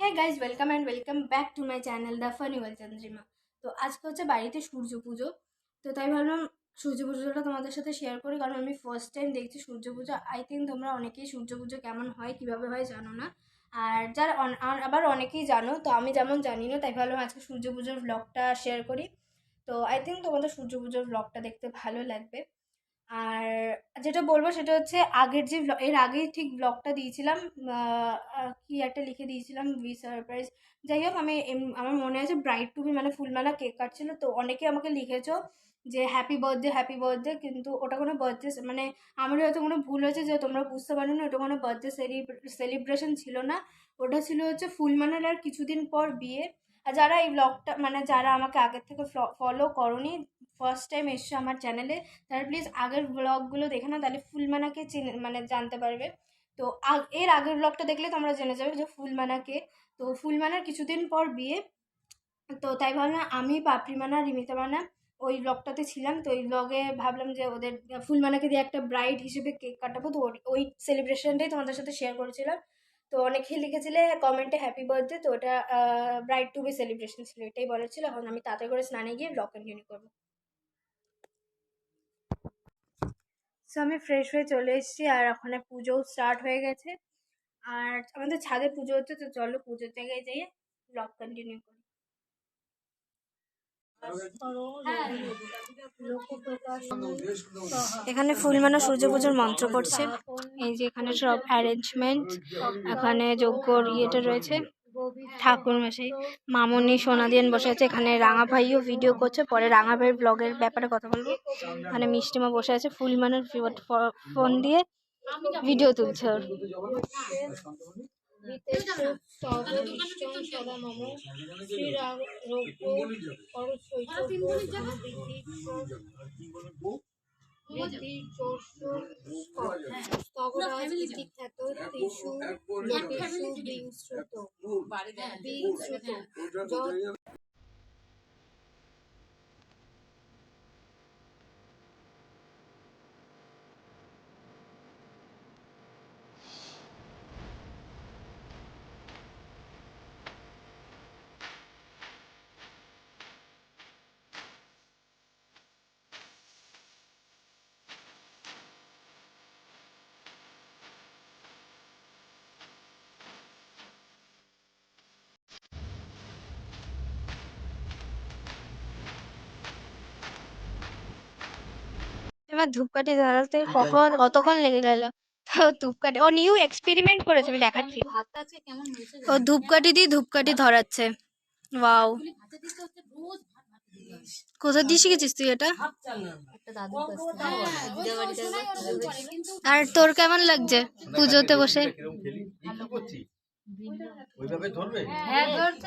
হ্যাঁ guys, welcome and welcome back to my channel the funny world Chandrima. তো আজকে হচ্ছে বাড়িতে সূর্য পুজো। তো তাই ভাবলাম সূর্য পুজোটা তোমাদের সাথে শেয়ার করি, কারণ আমি ফার্স্ট টাইম দেখছি সূর্য পুজো। আই থিঙ্ক তোমরা অনেকেই সূর্য পুজো কেমন হয়, কীভাবে হয় জানো না। আর যারা আবার অনেকেই জানো, তো আমি যেমন জানি না, তাই ভাবলাম আজকে সূর্য পুজোর ব্লগটা শেয়ার করি। তো আই থিঙ্ক তোমাদের সূর্য পুজোর ব্লগটা দেখতে ভালো লাগবে। আর যেটা বলবো সেটা হচ্ছে আগের যে এর আগেই ঠিক ব্লগটা দিয়েছিলাম, কি একটা লিখে দিয়েছিলাম উই সারপ্রাইজ। যাই হোক, আমার মনে আছে ব্রাইড টু বি মানে ফুলমালা কেক কাটছিল, তো অনেকে আমাকে লিখেছো যে হ্যাপি বার্থডে হ্যাপি বার্থডে, কিন্তু ওটা কোনো বার্থডে মানে আমারই হয়তো কোনো ভুল হয়েছে যে তোমরা বুঝতে পারো না, ওটা কোনো বার্থডে সেলিব্রেশন ছিল না। ওটা ছিল হচ্ছে ফুলমালার আর কিছুদিন পর বিয়ে। আর যারা এই ব্লগটা মানে যারা আমাকে আগের থেকে ফলো করনি, ফার্স্ট টাইম এসছো আমার চ্যানেলে, তাহলে প্লিজ আগের ব্লগগুলো দেখে না, তাহলে ফুলমানাকে চিনে মানে জানতে পারবে। তো এর আগের ব্লগটা দেখলে তোমরা জেনে যাবে যে ফুলমানাকে। তো ফুলমানার কিছুদিন পর বিয়ে, তো তাই ভাবলাম আমি পাপড়ি মানা রিমিতা মানা ওই ব্লগটাতে ছিলাম। তো ওই ব্লগে ভাবলাম যে ওদের ফুলমানাকে দিয়ে একটা ব্রাইড হিসেবে কেক কাটাবো, তো ওই সেলিব্রেশনটাই তোমাদের সাথে শেয়ার করেছিলাম। তো অনেকেই লিখেছিলে কমেন্টে হ্যাপি বার্থডে, তো ওটা ব্রাইড টু বি সেলিব্রেশন ছিল, এটাই বলার ছিল। এখন আমি তাড়াতাড়ি করে স্নানে গিয়ে ব্লগ কন্টিনিউ করবো। সো আমি ফ্রেশ হয়ে চলে এসেছি, আর ওখানে পুজোও স্টার্ট হয়ে গেছে। আর আমাদের ছাদে পুজো হচ্ছে, তো চলো পুজোর জায়গায় যেয়ে ব্লগ কন্টিনিউ করি। এখানে ফুলমানা সূর্য পুজোর মন্ত্র পড়ছে। এই যে এখানে সব অ্যারেঞ্জমেন্ট, এখানে যজ্ঞর ইয়েটা রয়েছে। ঠাকুর মশাই মামনি সোনা দিয়ান বসে আছে, এখানে রাঙা ভাইও ভিডিও করছে, পরে রাঙা ভাইয়ের ব্লগের ব্যাপারে কথা বলবো। এখানে মিষ্টিমা বসে আছে, ফুলমানার ফোন দিয়ে ভিডিও তুলছে ওর। এবার ধূপকাঠি ধরাতে কতক্ষণ লেগে গেল। তো ধূপকাঠি ও নিউ এক্সপেরিমেন্ট করেছে, আমি দেখাচ্ছি। ও ধূপকাঠি দিয়ে ধূপকাঠি ধরাচ্ছে। ওয়াও, কোথা দিয়ে শিখেছিস তুই এটা? আর তোর কেমন লাগছে পুজোতে বসে?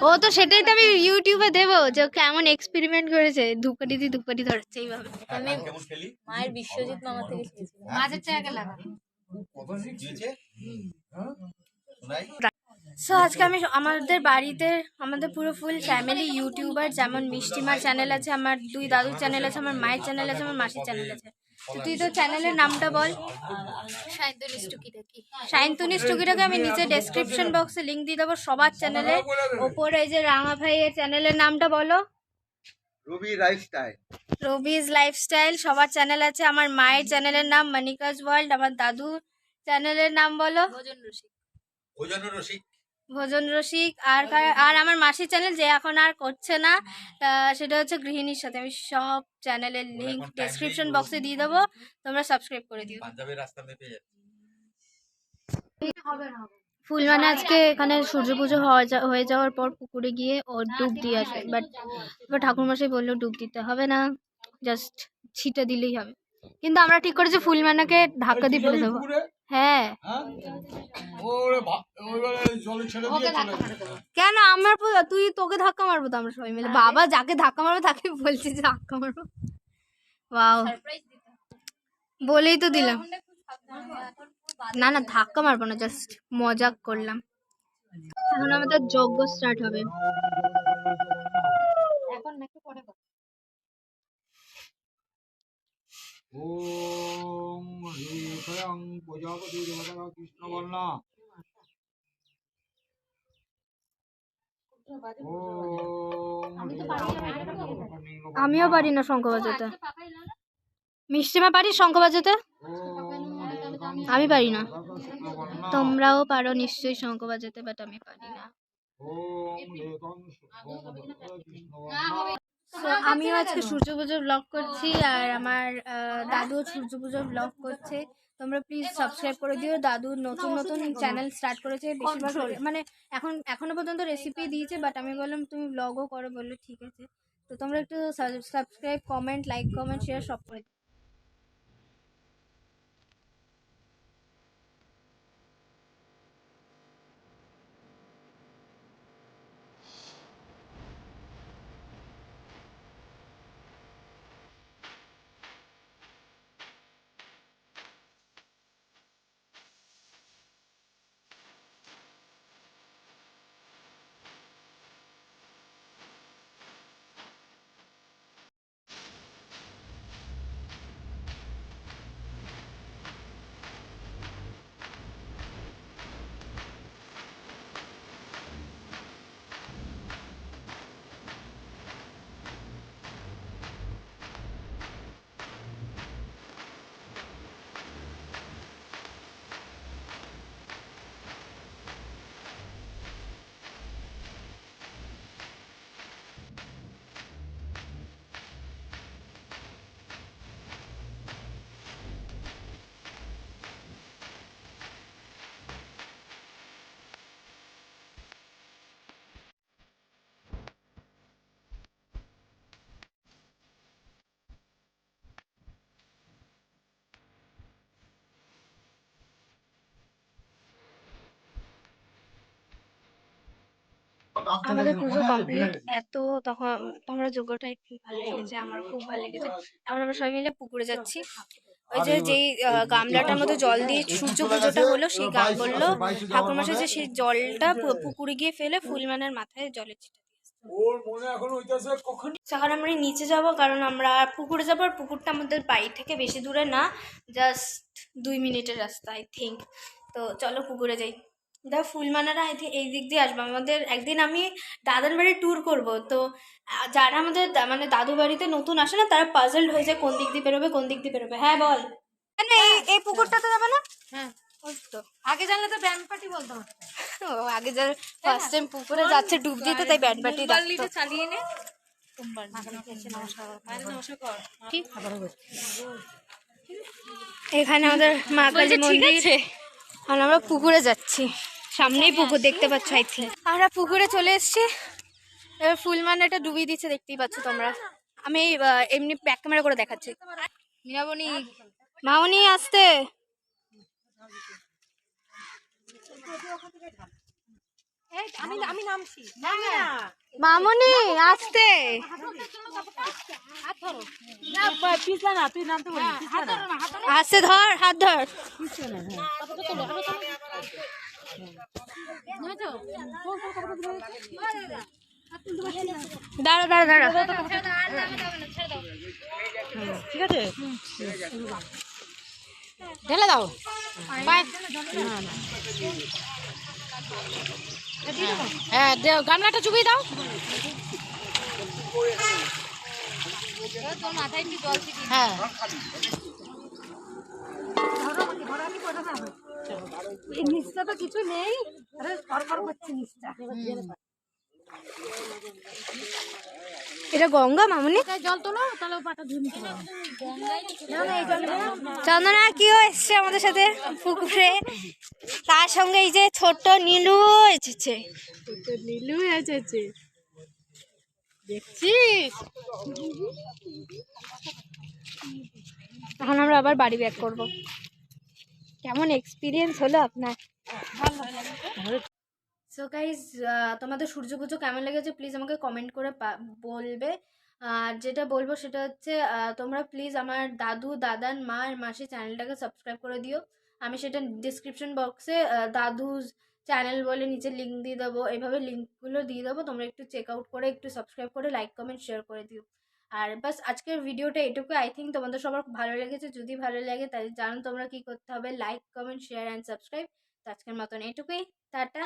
ও তো সেটাই তো আমি ইউটিউবে দেবো যে কেমন এক্সপেরিমেন্ট করেছে, ধূপকাঠি দিয়ে ধূপকাঠি ধরাচ্ছে এইভাবে। আমি মায়ের বিশ্বজিৎ মামা থেকে শিখেছিলাম। মাঝের জায়গা লাগানো। সো আজকে আমি আমাদের বাড়িতে আমাদের পুরো ফুল ফ্যামিলি ইউটিউবার, যেমন মিষ্টিমার চ্যানেল আছে, আমার দুই দাদুর চ্যানেল আছে, আমার মায়ের চ্যানেল আছে, আমার মাসির চ্যানেল আছে। তো তুই তো চ্যানেলের নামটা বল। সায়ন্তনিস টুকিটাকে আমি নিচে ডেসক্রিপশন বক্সে লিঙ্ক দিয়ে দেবো সবার চ্যানেলে। ওপরে এই যে রাঙা ভাইয়ের চ্যানেলের নামটা বলো। রবিজ লাইফস্টাইল সবার চ্যানেল আছে। আমার মায়ের চ্যানেলের নাম মনিকাজ ওয়ার্ল্ড। আমার দাদুর চ্যানেলের নাম বলো। ভোজন রসিক। আর আমার মাসির চ্যানেল যে এখন আর করছে না, সেটা হচ্ছে গৃহিণীর সাথে। আমি সব চ্যানেলের লিঙ্ক ডেসক্রিপশন বক্সে দিয়ে দেবো, তোমরা সাবস্ক্রাইব করে দিও। ফুলমানা আজকে এখানে সূর্য পুজো হয়ে যাওয়ার পর পুকুরে গিয়ে ও ডুব দিয়ে আসবে, বাট এবার ঠাকুরমশাই বললো ডুব দিতে হবে না, জাস্ট ছিটা দিলেই হবে। কিন্তু আমরা ঠিক করেছি ফুলমানাকে ধাক্কা দিয়ে ফেলে দেবো। হ্যাঁ, কেন আমার তুই তোকে ধাক্কা মারবো তো আমরা সবাই মিলে। বাবা যাকে ধাক্কা মারবো তাকে বলছি যে ধাক্কা মারবো। ওয়াও, বলেই তো দিলাম। না না, ধাক্কা মারবো না, জাস্ট মজাক করলাম। এখন আমাদের যজ্ঞ স্টার্ট হবে। এখন একটু পরে ওম হ্রিং প্রজাপতি দেবতা কৃষ্ণ বর্ণা আমিও পারি না শঙ্খ বাজাতে। মিষ্টিমা পারি শঙ্খ বাজাতে? আমি পারি না। তোমরাও পারো নিশ্চয়ই শঙ্খ বাজাতে, বাট আমি পারি না। আমিও আজকে সূর্য পুজোর ব্লগ করছি, আর আমার দাদুও সূর্য পুজোর ব্লগ করছে। তোমরা প্লিজ সাবস্ক্রাইব করে দিও। দাদু নতুন নতুন চ্যানেল স্টার্ট করেছে, বেশিরভাগ মানে এখনো পর্যন্ত রেসিপি দিয়েছে, বাট আমি বললাম তুমি ব্লগও করো, বললো ঠিক আছে। তো তোমরা একটু subscribe, comment, like, comment, share সব করে দিও। আমাদের পুজো কমপ্লিট। তখন তোমরা যোগ্যটা একটু ভালো লেগেছে, আমার খুব ভালো লেগেছে। এখন আমরা সবাই মিলে পুকুরে যাচ্ছি। ওই যে যেই গামলাটার মধ্যে জল দিয়ে সূর্য পুজোটা হলো, সেই বললো ঠাকুরমশাই যে সেই জলটা পুকুরে গিয়ে ফেলে ফুলমানের মাথায় জলের ছিটা এখন আমরা নিচে যাব, কারণ আমরা পুকুরে যাবো। আর পুকুরটা আমাদের বাড়ি থেকে বেশি দূরে না, জাস্ট 2 মিনিটের রাস্তা আই থিঙ্ক। তো চলো পুকুরে যাই। ফুলমানারা এই দিক দিয়ে আসবো। আমাদের একদিন আমি দাদার বাড়ি ট্যুর করব। তো যারা আমাদের মানে দাদু বাড়িতে নতুন আসে না, তারা পাজলড হয়ে যায় কোন দিক দিয়ে বেরোবে, কোন দিক দিয়ে বেরোবে। হ্যাঁ বল। না এই পুকুরটাতে যাবে না? হ্যাঁ তো আগে জানলে তো ব্যান্ড পার্টি বলতো। ও আগে যার ফার্স্ট টাইম পুকুরে যাচ্ছে ডুব দিতে, তাই ব্যান্ড পার্টি ডাকতো। চালিয়ে নে। এখানে আমাদের মা কালী মন্দির, আর আমরা পুকুরে যাচ্ছি। সামনেই পুকুর দেখতে পাচ্ছ আই থিঙ্ক। আমরা পুকুরে চলে এসেছি। এবার ফুলমানাটা ডুবিয়ে দিচ্ছে, দেখতেই পাচ্ছ তোমরা। আমি এমনি ব্যাক ক্যামেরা করে দেখাচ্ছি। মিনাবনি, মামনি আসতে। মামনি আসতে। আসতে ধর, হাত ধর। দাঁড়া দাঁড়া দাঁড়া, ঠিক আছে ঢেলে দাও। হ্যাঁ গামলাটা চুবিয়ে দাও। হ্যাঁ নিচটা তো কিছু নেই, এটা গঙ্গা। মামনি জল তোলো, তাহলে পাটা ধুয়ে নিতে পারো। চন্দনা কিও এসছে আমাদের সাথে পুকুরে, তার সঙ্গে এই যে ছোট্ট নীলু এসেছে। নীলু এসেছে দেখছিস। এখন আমরা আবার বাড়ি ব্যাক করব। কেমন এক্সপিরিয়েন্স হলো আপনার? সো গাইজ, তোমাদের সূর্য পুজো কেমন লেগেছে প্লিজ আমাকে কমেন্ট করে বলবে। আর যেটা বলবো সেটা হচ্ছে, তোমরা প্লিজ আমার দাদু, দাদার মা আর মাসি চ্যানেলটাকে সাবস্ক্রাইব করে দিও। আমি সেটা ডিসক্রিপশন বক্সে দাদুর চ্যানেল বলে নিচে লিঙ্ক দিয়ে দেবো। এইভাবে লিঙ্কগুলো দিয়ে দেবো, তোমরা একটু চেক আউট করে একটু সাবস্ক্রাইব করে লাইক, কমেন্ট, শেয়ার করে দিও। আর বাস আজকের ভিডিওটা এটুকু। আই থিঙ্ক তোমাদের সবার ভালো লেগেছে। যদি ভালো লাগে তাহলে জানো তোমরা কি করতে হবে, like, comment, share and subscribe. তো আজকের মতন এটুকুই, টাটা।